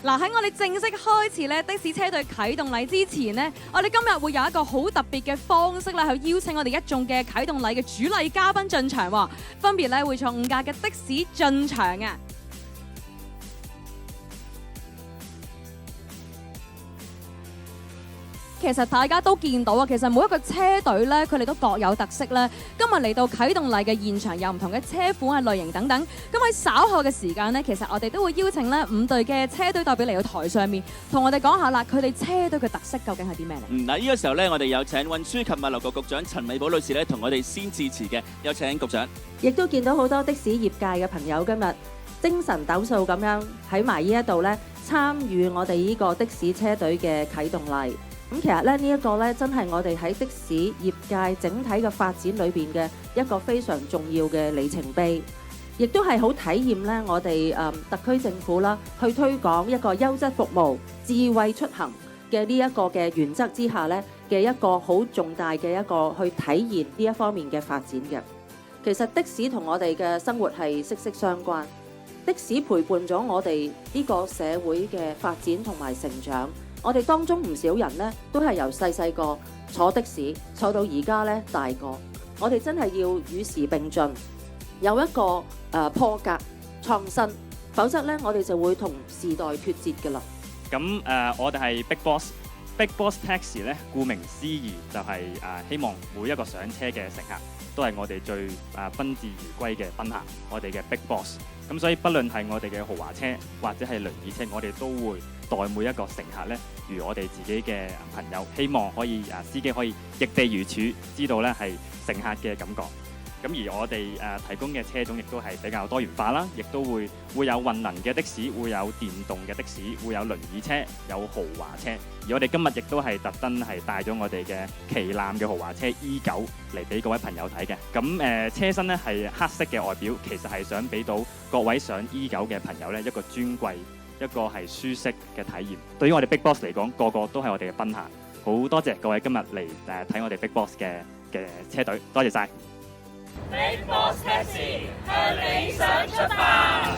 嗱，喺我哋正式開始咧的士車隊啟動禮之前呢，我哋今日會有一個好特別嘅方式咧，去邀請我哋一眾嘅啟動禮嘅主禮嘉賓進場喎，分別咧會坐5架嘅的士進場啊！其實大家都見到啊，其實每一個車隊咧，佢哋都各有特色咧。今日嚟到啟動禮嘅現場，有唔同嘅車款啊、類型等等。咁喺稍後嘅時間呢，其實我哋都會邀請咧5隊嘅車隊代表嚟到台上面，同我哋講下啦，佢哋車隊嘅特色究竟係啲咩嚟？嗱，呢個時候咧，我哋有請運輸及物流局局長陳美寶女士咧，同我哋先致辭嘅，有請局長。亦都見到好多的士業界嘅朋友今日精神抖擻咁樣喺埋呢一度咧，參與我哋呢個的士車隊嘅啟動禮。咁其實咧，呢一個咧，真係我哋喺的士業界整體嘅發展裏邊嘅一個非常重要嘅里程碑，亦都係好體驗咧我哋特區政府啦，去推廣一個優質服務、智慧出行嘅呢一個嘅原則之下咧嘅一個好重大嘅一個去體現呢一方面嘅發展嘅。其實的士同我哋嘅生活係息息相關，的士陪伴咗我哋呢個社會嘅發展同埋成長。我哋當中唔少人呢，都係由細個坐的士坐到而家呢大個。我哋真係要與時並進，有一個破格創新，否則呢，我哋就會同時代脫節㗎啦。咁我哋係 Big Boss。Big Boss Taxi 咧，顧名思義就係希望每一個上車嘅乘客都係我哋最賓至如歸嘅賓客，我哋嘅 Big Boss。咁所以不論係我哋嘅豪華車或者係輪椅車，我哋都會待每一個乘客咧，如我哋自己嘅朋友，希望可以司機可以易地如處，知道咧係乘客嘅感覺。咁而我哋提供嘅車種亦都係比較多元化啦，亦都會有混能嘅的士，會有電動嘅的士，會有輪椅車，有豪華車。而我哋今日亦都係特登係帶咗我哋嘅旗艦嘅豪華車 E9嚟俾各位朋友睇嘅。咁車身咧係黑色嘅外表，其實係想俾到各位上 E9嘅朋友咧一個尊貴、一個係舒適嘅體驗。對於我哋 Big Boss 嚟講，個個都係我哋嘅賓客。好多謝各位今日嚟睇我哋 Big Boss 嘅車隊，多謝晒。Big Boss Taxi 向理想出發。